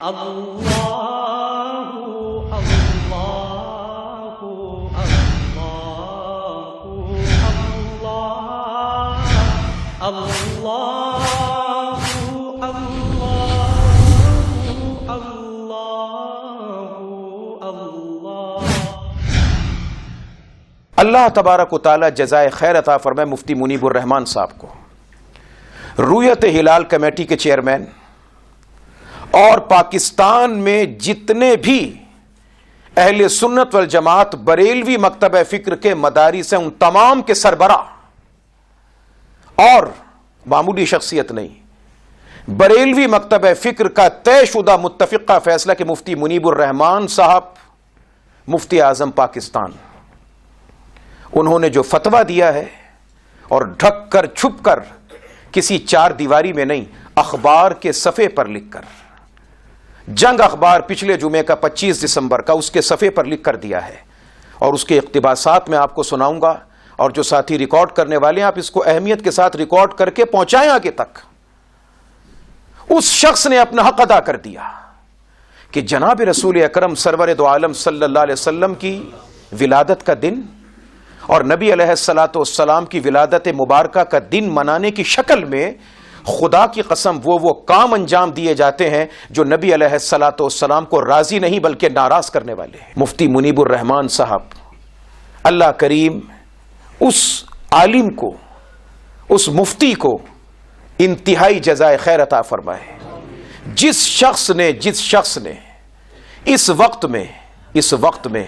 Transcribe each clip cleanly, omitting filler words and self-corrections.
اللہ اللہ اللہ اللہ اللہ تبارک و تعالی جزائے خیر عطا فرمائے مفتی منیب الرحمان صاحب کو، رویت ہلال کمیٹی کے چیئرمین، اور پاکستان میں جتنے بھی اہل سنت والجماعت بریلوی مکتبہ فکر کے مدارس ہیں ان تمام کے سربراہ، اور معمولی شخصیت نہیں، بریلوی مکتبہ فکر کا طے شدہ متفقہ فیصلہ کہ مفتی منیب الرحمان صاحب مفتی اعظم پاکستان، انہوں نے جو فتویٰ دیا ہے اور ڈھک کر چھپ کر کسی چار دیواری میں نہیں، اخبار کے صفحے پر لکھ کر، جنگ اخبار پچھلے جمعے کا 25 دسمبر کا اس کے صفحے پر لکھ کر دیا ہے، اور اس کے اقتباسات میں آپ کو سناؤں گا، اور جو ساتھی ریکارڈ کرنے والے ہیں آپ اس کو اہمیت کے ساتھ ریکارڈ کر کے پہنچائیں آگے تک۔ اس شخص نے اپنا حق ادا کر دیا کہ جناب رسول اکرم سرور دو عالم صلی اللہ علیہ وسلم کی ولادت کا دن اور نبی علیہ الصلوۃ والسلام کی ولادت مبارکہ کا دن منانے کی شکل میں خدا کی قسم وہ کام انجام دیے جاتے ہیں جو نبی علیہ الصلوۃ والسلام کو راضی نہیں بلکہ ناراض کرنے والے ہیں۔ مفتی منیب الرحمان صاحب، اللہ کریم اس عالم کو، اس مفتی کو انتہائی جزائے خیر عطا فرمائے۔ جس شخص نے اس وقت میں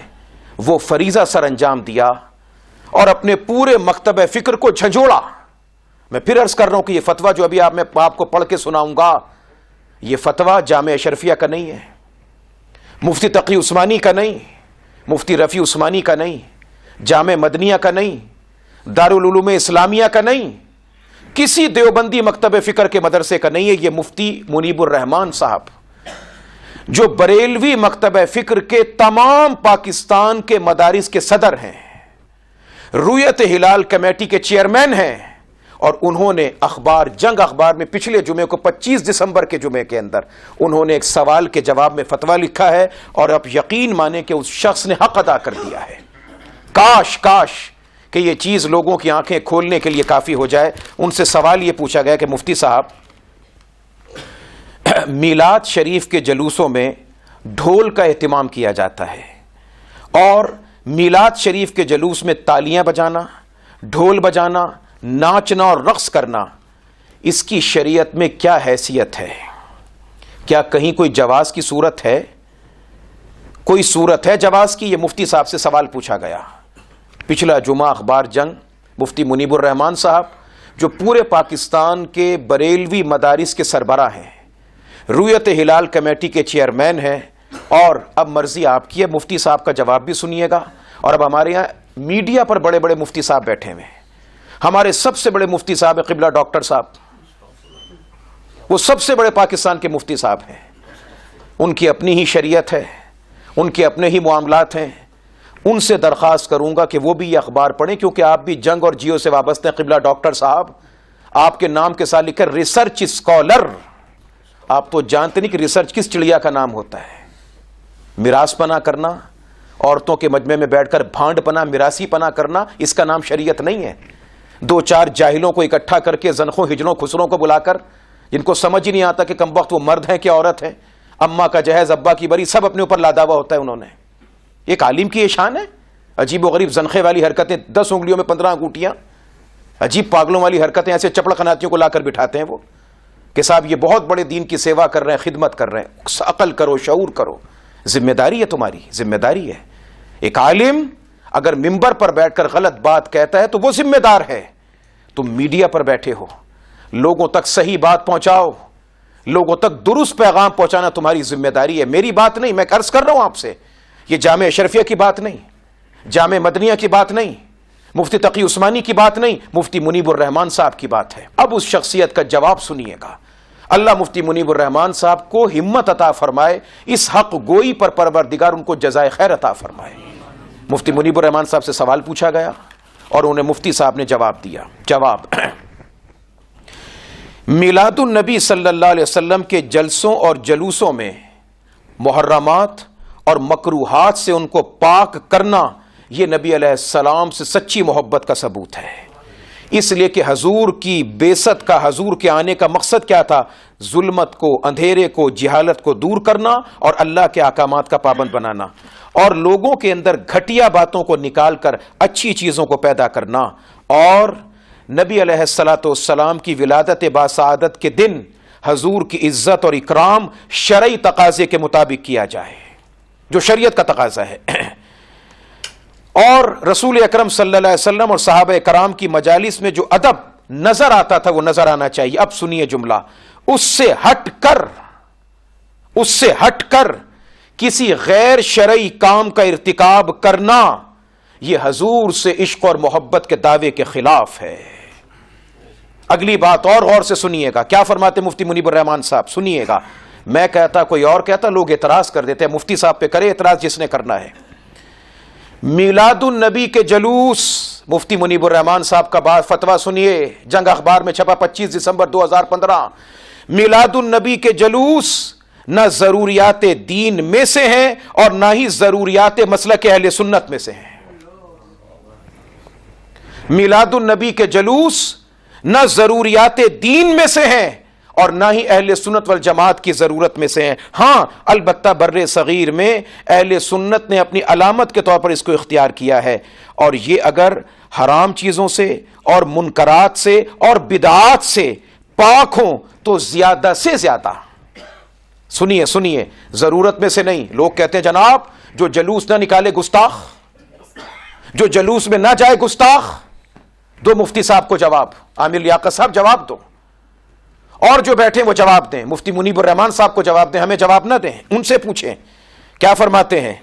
وہ فریضہ سر انجام دیا اور اپنے پورے مکتبہ فکر کو جھنجھوڑا۔ میں پھر عرض کر رہا ہوں کہ یہ فتویٰ جو ابھی میں آپ کو پڑھ کے سناؤں گا، یہ فتویٰ جامع اشرفیہ کا نہیں ہے، مفتی تقی عثمانی کا نہیں، مفتی رفیع عثمانی کا نہیں، جامع مدنیہ کا نہیں، دارالعلوم اسلامیہ کا نہیں، کسی دیوبندی مکتبہ فکر کے مدرسے کا نہیں ہے، یہ مفتی منیب الرحمان صاحب جو بریلوی مکتبہ فکر کے تمام پاکستان کے مدارس کے صدر ہیں، رویت ہلال کمیٹی کے چیئرمین ہیں، اور انہوں نے جنگ اخبار میں پچھلے جمعے کو 25 دسمبر کے جمعے کے اندر انہوں نے ایک سوال کے جواب میں فتویٰ لکھا ہے، اور اب یقین مانیں کہ اس شخص نے حق ادا کر دیا ہے۔ کاش کہ یہ چیز لوگوں کی آنکھیں کھولنے کے لیے کافی ہو جائے۔ ان سے سوال یہ پوچھا گیا کہ مفتی صاحب، میلاد شریف کے جلوسوں میں ڈھول کا اہتمام کیا جاتا ہے، اور میلاد شریف کے جلوس میں تالیاں بجانا، ڈھول بجانا، ناچنا اور رقص کرنا، اس کی شریعت میں کیا حیثیت ہے؟ کیا کہیں کوئی جواز کی صورت ہے؟ کوئی صورت ہے جواز کی؟ یہ مفتی صاحب سے سوال پوچھا گیا۔ پچھلا جمعہ اخبار جنگ، مفتی منیب الرحمان صاحب جو پورے پاکستان کے بریلوی مدارس کے سربراہ ہیں، رویت ہلال کمیٹی کے چیئرمین ہیں، اور اب مرضی آپ کی ہے، مفتی صاحب کا جواب بھی سنیے گا۔ اور اب ہمارے یہاں میڈیا پر بڑے بڑے مفتی صاحب بیٹھے ہوئے ہیں، ہمارے سب سے بڑے مفتی صاحب قبلہ ڈاکٹر صاحب، وہ سب سے بڑے پاکستان کے مفتی صاحب ہیں، ان کی اپنی ہی شریعت ہے، ان کے اپنے ہی معاملات ہیں۔ ان سے درخواست کروں گا کہ وہ بھی یہ اخبار پڑھیں، کیونکہ آپ بھی جنگ اور جیو سے وابستہ ہیں۔ قبلہ ڈاکٹر صاحب، آپ کے نام کے ساتھ لکھا ریسرچ اسکالر، آپ تو جانتے نہیں کہ ریسرچ کس چڑیا کا نام ہوتا ہے۔ میراث پنا کرنا، عورتوں کے مجمع میں بیٹھ کر بھانڈ پنا، میراثی پنا کرنا، اس کا نام شریعت نہیں ہے۔ دو چار جاہلوں کو اکٹھا کر کے، زنخوں ہجڑوں خسروں کو بلا کر، جن کو سمجھ ہی نہیں آتا کہ کم وقت وہ مرد ہیں کہ عورت ہے، اماں کا جہیز، ابا کی بری، سب اپنے اوپر لاداوا ہوتا ہے انہوں نے۔ ایک عالم کی یہ شان ہے؟ عجیب و غریب زنخے والی حرکتیں، 10 انگلیوں میں 15 انگوٹیاں، عجیب پاگلوں والی حرکتیں، ایسے چپڑ خناتیوں کو لا کر بٹھاتے ہیں وہ کہ صاحب یہ بہت بڑے دین کی سیوا کر رہے ہیں، خدمت کر رہے ہیں۔ عقل کرو، شعور کرو، ذمہ داری ہے، تمہاری ذمہ داری ہے۔ ایک عالم اگر ممبر پر بیٹھ کر غلط بات کہتا ہے تو وہ ذمہ دار ہے۔ تم میڈیا پر بیٹھے ہو، لوگوں تک صحیح بات پہنچاؤ، لوگوں تک درست پیغام پہنچانا تمہاری ذمہ داری ہے، میری بات نہیں۔ میں عرض کر رہا ہوں آپ سے، یہ جامع اشرفیہ کی بات نہیں، جامع مدنیہ کی بات نہیں، مفتی تقی عثمانی کی بات نہیں، مفتی منیب الرحمان صاحب کی بات ہے۔ اب اس شخصیت کا جواب سنیے گا۔ اللہ مفتی منیب الرحمان صاحب کو ہمت عطا فرمائے، اس حق گوئی پر پروردگار ان کو جزائے خیر عطا فرمائے۔ مفتی منیب الرحمان صاحب سے سوال پوچھا گیا اور انہیں مفتی صاحب نے جواب دیا۔ جواب: میلاد النبی صلی اللہ علیہ وسلم کے جلسوں اور جلوسوں میں محرمات اور مکروہات سے ان کو پاک کرنا، یہ نبی علیہ السلام سے سچی محبت کا ثبوت ہے۔ اس لیے کہ حضور کی بعثت کا، حضور کے آنے کا مقصد کیا تھا؟ ظلمت کو، اندھیرے کو، جہالت کو دور کرنا اور اللہ کے احکامات کا پابند بنانا، اور لوگوں کے اندر گھٹیا باتوں کو نکال کر اچھی چیزوں کو پیدا کرنا، اور نبی علیہ الصلوۃ والسلام کی ولادت باسعادت کے دن حضور کی عزت اور اکرام شرعی تقاضے کے مطابق کیا جائے، جو شریعت کا تقاضا ہے۔ اور رسول اکرم صلی اللہ علیہ وسلم اور صحابہ کرام کی مجالس میں جو ادب نظر آتا تھا وہ نظر آنا چاہیے۔ اب سنیے جملہ، اس سے ہٹ کر کسی غیر شرعی کام کا ارتکاب کرنا، یہ حضور سے عشق اور محبت کے دعوے کے خلاف ہے۔ اگلی بات اور غور سے سنیے گا، کیا فرماتے مفتی منیب الرحمان صاحب؟ سنیے گا، میں کہتا کوئی اور کہتا، لوگ اعتراض کر دیتے ہیں، مفتی صاحب پہ کرے اعتراض جس نے کرنا ہے۔ میلاد النبی کے جلوس، مفتی منیب الرحمان صاحب کا فتویٰ سنیے، جنگ اخبار میں چھپا 25 دسمبر 2015۔ میلاد النبی کے جلوس نہ ضروریات دین میں سے ہیں اور نہ ہی ضروریات مسلک اہل سنت میں سے ہیں۔ میلاد النبی کے جلوس نہ ضروریات دین میں سے ہیں اور نہ ہی اہل سنت والجماعت کی ضرورت میں سے ہیں۔ ہاں البتہ بر صغیر میں اہل سنت نے اپنی علامت کے طور پر اس کو اختیار کیا ہے، اور یہ اگر حرام چیزوں سے اور منکرات سے اور بدعات سے پاک ہوں تو زیادہ سے زیادہ، سنیے ضرورت میں سے نہیں۔ لوگ کہتے ہیں جناب جو جلوس نہ نکالے گستاخ، جو جلوس میں نہ جائے گستاخ۔ دو مفتی صاحب کو جواب، عامر لیاقت صاحب جواب دو، اور جو بیٹھے وہ جواب دیں، مفتی منیب الرحمان صاحب کو جواب دیں، ہمیں جواب نہ دیں، ان سے پوچھیں کیا فرماتے ہیں۔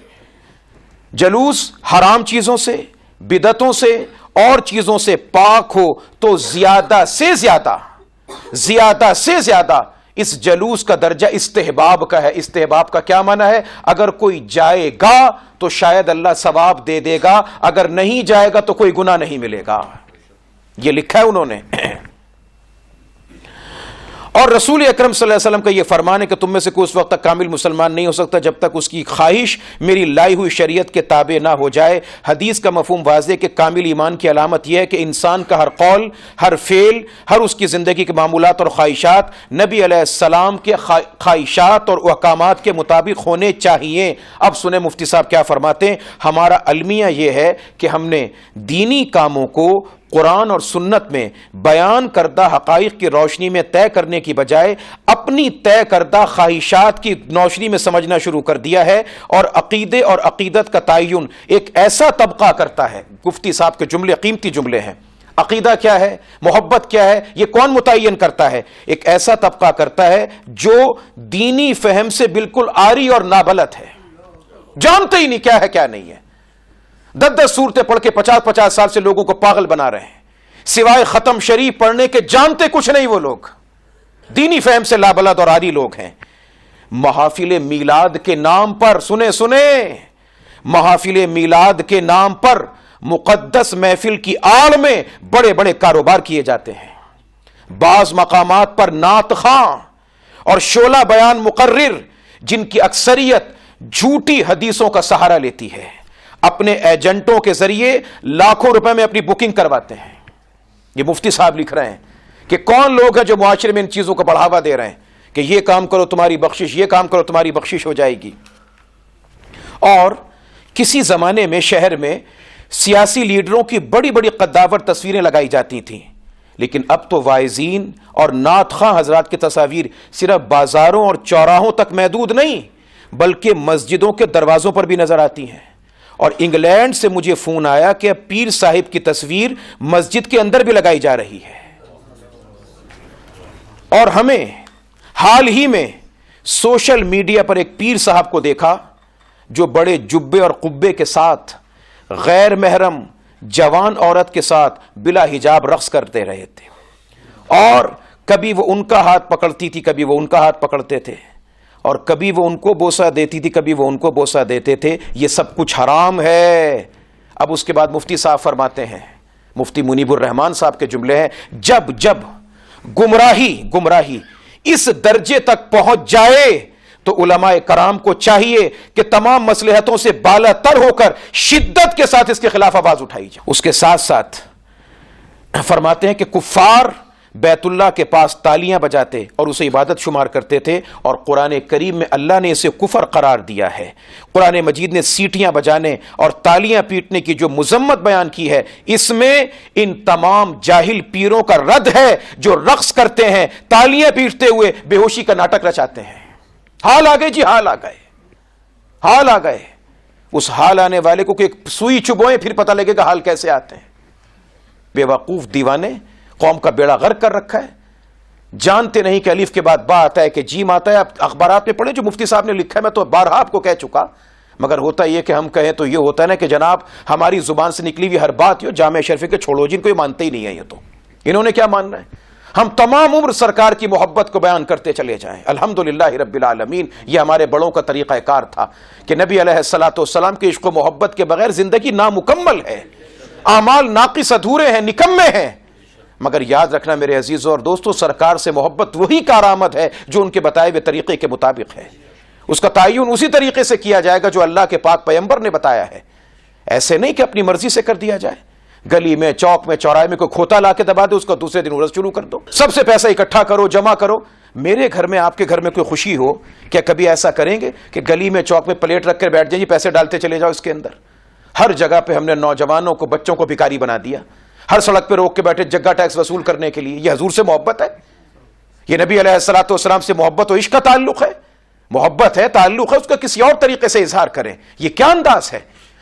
جلوس حرام چیزوں سے، بدعتوں سے اور چیزوں سے پاک ہو تو زیادہ سے زیادہ اس جلوس کا درجہ استحباب کا ہے۔ استحباب کا کیا معنی ہے؟ اگر کوئی جائے گا تو شاید اللہ ثواب دے دے گا، اگر نہیں جائے گا تو کوئی گناہ نہیں ملے گا، یہ لکھا ہے انہوں نے۔ اور رسول اکرم صلی اللہ علیہ وسلم کا یہ فرمان ہے کہ تم میں سے کوئی اس وقت تک کامل مسلمان نہیں ہو سکتا جب تک اس کی خواہش میری لائی ہوئی شریعت کے تابع نہ ہو جائے۔ حدیث کا مفہوم واضح ہے کہ کامل ایمان کی علامت یہ ہے کہ انسان کا ہر قول، ہر فعل، ہر اس کی زندگی کے معمولات اور خواہشات نبی علیہ السلام کے خواہشات اور احکامات کے مطابق ہونے چاہیے۔ اب سنیں مفتی صاحب کیا فرماتے ہیں۔ ہمارا المیہ یہ ہے کہ ہم نے دینی کاموں کو قرآن اور سنت میں بیان کردہ حقائق کی روشنی میں طے کرنے کی بجائے اپنی طے کردہ خواہشات کی روشنی میں سمجھنا شروع کر دیا ہے، اور عقیدے اور عقیدت کا تعین ایک ایسا طبقہ کرتا ہے۔ مفتی صاحب کے جملے قیمتی جملے ہیں۔ عقیدہ کیا ہے، محبت کیا ہے، یہ کون متعین کرتا ہے؟ ایک ایسا طبقہ کرتا ہے جو دینی فہم سے بالکل عاری اور نابلد ہے، جانتے ہی نہیں کیا ہے کیا نہیں ہے، 10 صورتیں پڑھ کے 50 سال سے لوگوں کو پاگل بنا رہے ہیں، سوائے ختم شریف پڑھنے کے جانتے کچھ نہیں۔ وہ لوگ دینی فہم سے لابلد اور عاری لوگ ہیں۔ محافل میلاد کے نام پر، سنیں محافل میلاد کے نام پر مقدس محفل کی آڑ میں بڑے بڑے کاروبار کیے جاتے ہیں۔ بعض مقامات پر نعت خواں اور شعلہ بیان مقرر، جن کی اکثریت جھوٹی حدیثوں کا سہارا لیتی ہے، اپنے ایجنٹوں کے ذریعے لاکھوں روپے میں اپنی بکنگ کرواتے ہیں۔ یہ مفتی صاحب لکھ رہے ہیں کہ کون لوگ ہیں جو معاشرے میں ان چیزوں کو بڑھاوا دے رہے ہیں کہ یہ کام کرو تمہاری بخشش، یہ کام کرو تمہاری بخشش ہو جائے گی۔ اور کسی زمانے میں شہر میں سیاسی لیڈروں کی بڑی بڑی قداور تصویریں لگائی جاتی تھیں، لیکن اب تو واعظین اور نعت خواں حضرات کی تصاویر صرف بازاروں اور چوراہوں تک محدود نہیں بلکہ مسجدوں کے دروازوں پر بھی نظر آتی ہیں۔ اور انگلینڈ سے مجھے فون آیا کہ اب پیر صاحب کی تصویر مسجد کے اندر بھی لگائی جا رہی ہے۔ اور ہمیں حال ہی میں سوشل میڈیا پر ایک پیر صاحب کو دیکھا جو بڑے جبے اور قبے کے ساتھ غیر محرم جوان عورت کے ساتھ بلا حجاب رقص کرتے رہے تھے، اور کبھی وہ ان کا ہاتھ پکڑتی تھی، کبھی وہ ان کا ہاتھ پکڑتے تھے، اور کبھی وہ ان کو بوسہ دیتی تھی، کبھی وہ ان کو بوسہ دیتے تھے۔ یہ سب کچھ حرام ہے۔ اب اس کے بعد مفتی صاحب فرماتے ہیں، مفتی منیب الرحمان صاحب کے جملے ہیں، جب گمراہی اس درجے تک پہنچ جائے تو علماء کرام کو چاہیے کہ تمام مصلحتوں سے بالا تر ہو کر شدت کے ساتھ اس کے خلاف آواز اٹھائی جائے۔ اس کے ساتھ ساتھ فرماتے ہیں کہ کفار بیت اللہ کے پاس تالیاں بجاتے اور اسے عبادت شمار کرتے تھے، اور قرآن کریم میں اللہ نے اسے کفر قرار دیا ہے۔ قرآن مجید نے سیٹیاں بجانے اور تالیاں پیٹنے کی جو مذمت بیان کی ہے، اس میں ان تمام جاہل پیروں کا رد ہے جو رقص کرتے ہیں، تالیاں پیٹتے ہوئے بے ہوشی کا ناٹک رچاتے ہیں۔ حال آ گئے جی، حال آ گئے، حال آ گئے۔ اس حال آنے والے کو کہ ایک سوئی چبوئیں پھر پتہ لگے گا حال کیسے آتے ہیں۔ بے وقوف دیوانے قوم کا بیڑا غرق کر رکھا ہے، جانتے نہیں کہ الف کے بعد با آتا ہے کہ جیم آتا ہے۔ آپ اخبارات میں پڑھیں جو مفتی صاحب نے لکھا ہے، میں تو بارہا آپ کو کہہ چکا، مگر ہوتا یہ کہ ہم کہیں تو یہ ہوتا ہے نا کہ جناب ہماری زبان سے نکلی ہوئی ہر بات جامع شریف کے چھوڑو، جن کو یہ مانتے ہی نہیں ہے، یہ تو انہوں نے کیا ماننا ہے؟ ہم تمام عمر سرکار کی محبت کو بیان کرتے چلے جائیں۔ الحمدللہ رب العالمین، یہ ہمارے بڑوں کا طریقہ کار تھا کہ نبی علیہ الصلوۃ والسلام کے عشق و محبت کے بغیر زندگی نامکمل ہے، اعمال ناقص ادھورے ہیں، نکمے ہیں۔ مگر یاد رکھنا میرے عزیزوں اور دوستوں، سرکار سے محبت وہی کارآمد ہے جو ان کے بتائے ہوئے طریقے کے مطابق ہے۔ اس کا تعین اسی طریقے سے کیا جائے گا جو اللہ کے پاک پیغمبر نے بتایا ہے، ایسے نہیں کہ اپنی مرضی سے کر دیا جائے۔ گلی میں، چوک میں، چوراہے میں کوئی کھوتا لا کے دبا دے، اس کو دوسرے دن عرض شروع کر دو، سب سے پیسہ اکٹھا کرو، جمع کرو۔ میرے گھر میں، آپ کے گھر میں کوئی خوشی ہو، کیا کبھی ایسا کریں گے کہ گلی میں، چوک میں پلیٹ رکھ کر بیٹھ جائیں، پیسے ڈالتے چلے جاؤ اس کے اندر؟ ہر جگہ پہ ہم نے نوجوانوں کو، بچوں کو بھکاری بنا دیا، ہر سڑک پہ روک کے بیٹھے جگہ ٹیکس وصول کرنے کے لیے۔ یہ حضور سے محبت ہے؟ یہ نبی علیہ الصلوۃ والسلام سے محبت و عشق کا تعلق ہے؟ محبت ہے، تعلق ہے، اس کا کسی اور طریقے سے اظہار کریں۔ یہ کیا انداز ہے؟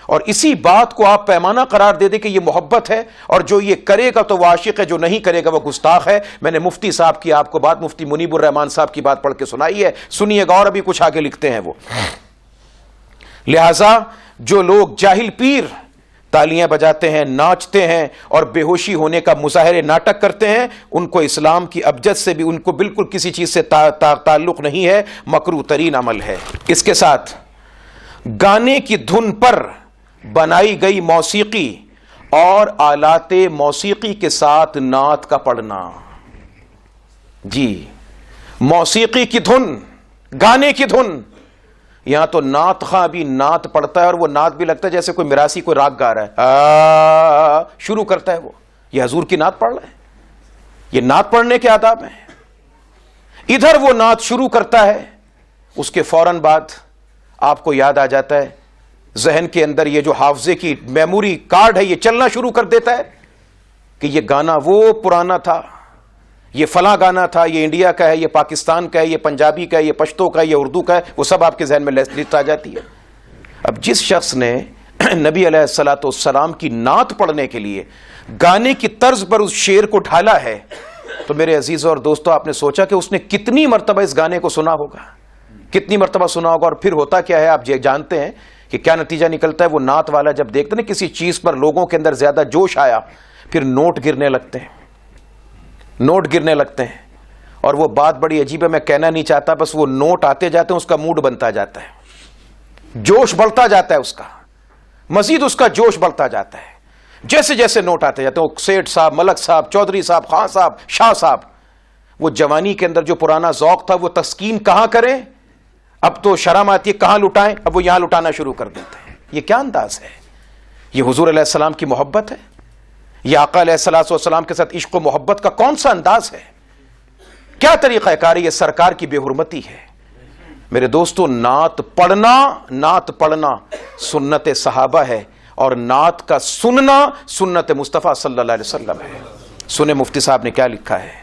اور اسی بات کو آپ پیمانہ قرار دے دیں کہ یہ محبت ہے، اور جو یہ کرے گا تو وہ عاشق ہے، جو نہیں کرے گا وہ گستاخ ہے۔ میں نے مفتی صاحب کی آپ کو بات، مفتی منیب الرحمان صاحب کی بات پڑھ کے سنائی ہے، سنیے گا، اور ابھی کچھ آگے لکھتے ہیں وہ۔ لہذا جو لوگ جاہل پیر تالیاں بجاتے ہیں، ناچتے ہیں اور بے ہوشی ہونے کا مظاہرے ناٹک کرتے ہیں، ان کو اسلام کی ابجد سے بھی ان کو بالکل کسی چیز سے تعلق نہیں ہے، مکروہ ترین عمل ہے۔ اس کے ساتھ گانے کی دھن پر بنائی گئی موسیقی اور آلات موسیقی کے ساتھ نعت کا پڑھنا۔ جی، موسیقی کی دھن، گانے کی دھن، یہاں تو نعت خواہ بھی نعت پڑھتا ہے، اور وہ نعت بھی لگتا ہے جیسے کوئی میراثی کوئی راگ گا رہا ہے، شروع کرتا ہے وہ، یہ حضور کی نعت پڑھ رہا ہے۔ یہ نعت پڑھنے کے آداب ہیں۔ ادھر وہ نعت شروع کرتا ہے، اس کے فوراً بعد آپ کو یاد آ جاتا ہے، ذہن کے اندر یہ جو حافظے کی میموری کارڈ ہے یہ چلنا شروع کر دیتا ہے کہ یہ گانا وہ پرانا تھا، یہ فلاں گانا تھا، یہ انڈیا کا ہے، یہ پاکستان کا ہے، یہ پنجابی کا ہے، یہ پشتو کا ہے، یہ اردو کا ہے، وہ سب آپ کے ذہن میں لسٹ آ جاتی ہے۔ اب جس شخص نے نبی علیہ الصلوۃ والسلام کی نعت پڑھنے کے لیے گانے کی طرز پر اس شعر کو ڈھالا ہے، تو میرے عزیزوں اور دوستوں، آپ نے سوچا کہ اس نے کتنی مرتبہ اس گانے کو سنا ہوگا، کتنی مرتبہ سنا ہوگا؟ اور پھر ہوتا کیا ہے آپ جانتے ہیں کہ کیا نتیجہ نکلتا ہے؟ وہ نعت والا جب دیکھتے ہیں کسی چیز پر لوگوں کے اندر زیادہ جوش آیا، پھر نوٹ گرنے لگتے ہیں، نوٹ گرنے لگتے ہیں، اور وہ بات بڑی عجیب ہے، میں کہنا نہیں چاہتا، بس وہ نوٹ آتے جاتے ہیں، اس کا موڈ بنتا جاتا ہے، جوش بڑھتا جاتا ہے، اس کا مزید اس کا جوش بڑھتا جاتا ہے جیسے جیسے نوٹ آتے جاتے ہیں۔ سیٹھ صاحب، ملک صاحب، چودھری صاحب، خان صاحب، شاہ صاحب، وہ جوانی کے اندر جو پرانا ذوق تھا وہ تسکین کہاں کریں؟ اب تو شرم آتی ہے، کہاں لٹائیں؟ اب وہ یہاں لٹانا شروع کر دیتے ہیں۔ یہ کیا انداز ہے؟ یہ حضور علیہ السلام کی محبت ہے؟ یہ آقا علیہ الصلوۃ والسلام کے ساتھ عشق و محبت کا کون سا انداز ہے؟ کیا طریقہ کار ہے؟ یہ سرکار کی بے حرمتی ہے۔ میرے دوستو، نعت پڑھنا سنت صحابہ ہے، اور نعت کا سننا سنت مصطفیٰ صلی اللہ علیہ وسلم ہے۔ سنیں مفتی صاحب نے کیا لکھا ہے۔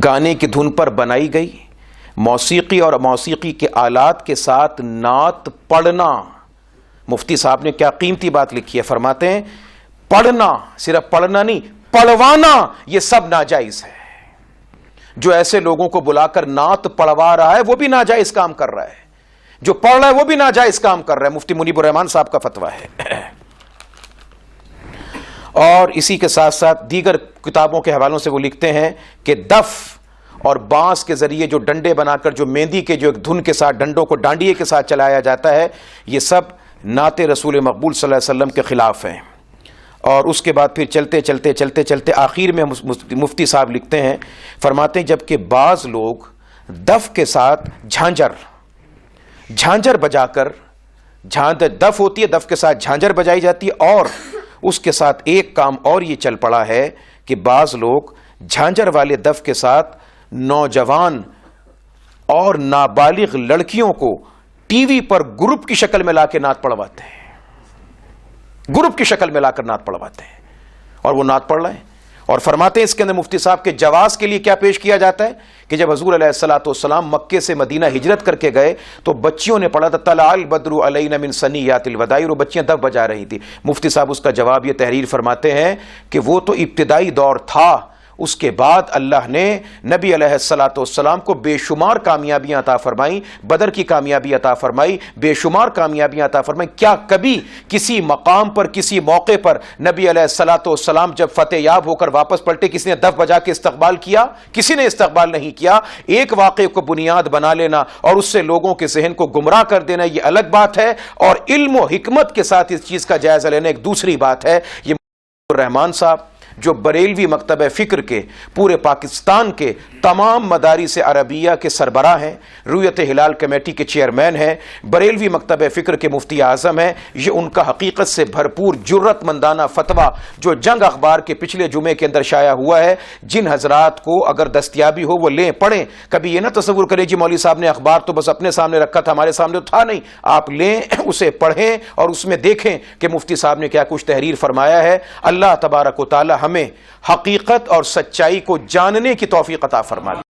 گانے کی دھن پر بنائی گئی موسیقی اور موسیقی کے آلات کے ساتھ نعت پڑھنا، مفتی صاحب نے کیا قیمتی بات لکھی ہے، فرماتے ہیں پڑھنا، صرف پڑھنا نہیں، پڑھوانا، یہ سب ناجائز ہے۔ جو ایسے لوگوں کو بلا کر نعت پڑھوا رہا ہے وہ بھی ناجائز کام کر رہا ہے، جو پڑھ رہا ہے وہ بھی ناجائز کام کر رہا ہے۔ مفتی منیب الرحمان صاحب کا فتویٰ ہے۔ اور اسی کے ساتھ ساتھ دیگر کتابوں کے حوالوں سے وہ لکھتے ہیں کہ دف اور بانس کے ذریعے جو ڈنڈے بنا کر جو مہندی کے جو ایک دھن کے ساتھ ڈنڈوں کو ڈانڈیے کے ساتھ چلایا جاتا ہے، یہ سب نعت رسول مقبول صلی اللہ علیہ وسلم کے خلاف ہیں۔ اور اس کے بعد پھر چلتے چلتے چلتے چلتے آخر میں مفتی صاحب لکھتے ہیں، فرماتے ہیں جبکہ بعض لوگ دف کے ساتھ جھانجر بجا کر، دف ہوتی ہے، دف کے ساتھ جھانجر بجائی جاتی ہے، اور اس کے ساتھ ایک کام اور یہ چل پڑا ہے کہ بعض لوگ جھانجر والے دف کے ساتھ نوجوان اور نابالغ لڑکیوں کو ٹی وی پر گروپ کی شکل میں لا کے نعت پڑھواتے ہیں، گروپ کی شکل میں لا کر نعت پڑھواتے ہیں، اور وہ نعت پڑھ رہے ہیں۔ اور فرماتے ہیں اس کے اندر مفتی صاحب کے جواز کے لیے کیا پیش کیا جاتا ہے کہ جب حضور علیہ الصلوۃ والسلام مکے سے مدینہ ہجرت کر کے گئے تو بچیوں نے پڑھا تھا طلع البدر علینا من ثنیات الوداع، اور بچیاں دف بجا رہی تھی۔ مفتی صاحب اس کا جواب یہ تحریر فرماتے ہیں کہ وہ تو ابتدائی دور تھا، اس کے بعد اللہ نے نبی علیہ الصلوۃ والسلام کو بے شمار کامیابیاں عطا فرمائیں، بدر کی کامیابی عطا فرمائی، بے شمار کامیابیاں عطا فرمائیں۔ کیا کبھی کسی مقام پر، کسی موقع پر نبی علیہ الصلوۃ والسلام جب فتح یاب ہو کر واپس پلٹے کسی نے دف بجا کے استقبال کیا؟ کسی نے استقبال نہیں کیا۔ ایک واقعے کو بنیاد بنا لینا اور اس سے لوگوں کے ذہن کو گمراہ کر دینا یہ الگ بات ہے، اور علم و حکمت کے ساتھ اس چیز کا جائزہ لینا ایک دوسری بات ہے۔ یہ الرحمان صاحب جو بریلوی مکتبہ فکر کے پورے پاکستان کے تمام مدارس عربیہ کے سربراہ ہیں، رویت ہلال کمیٹی کے چیئرمین ہیں، بریلوی مکتبہ فکر کے مفتی اعظم ہیں، یہ ان کا حقیقت سے بھرپور جرت مندانہ فتویٰ جو جنگ اخبار کے پچھلے جمعے کے اندر شائع ہوا ہے، جن حضرات کو اگر دستیابی ہو وہ لیں، پڑھیں۔ کبھی یہ نہ تصور کریں جی مولوی صاحب نے اخبار تو بس اپنے سامنے رکھا تھا، ہمارے سامنے تو تھا نہیں، آپ لیں، اسے پڑھیں اور اس میں دیکھیں کہ مفتی صاحب نے کیا کچھ تحریر فرمایا ہے۔ اللہ تبارک و تعالی ہمیں حقیقت اور سچائی کو جاننے کی توفیق عطا فرما دے۔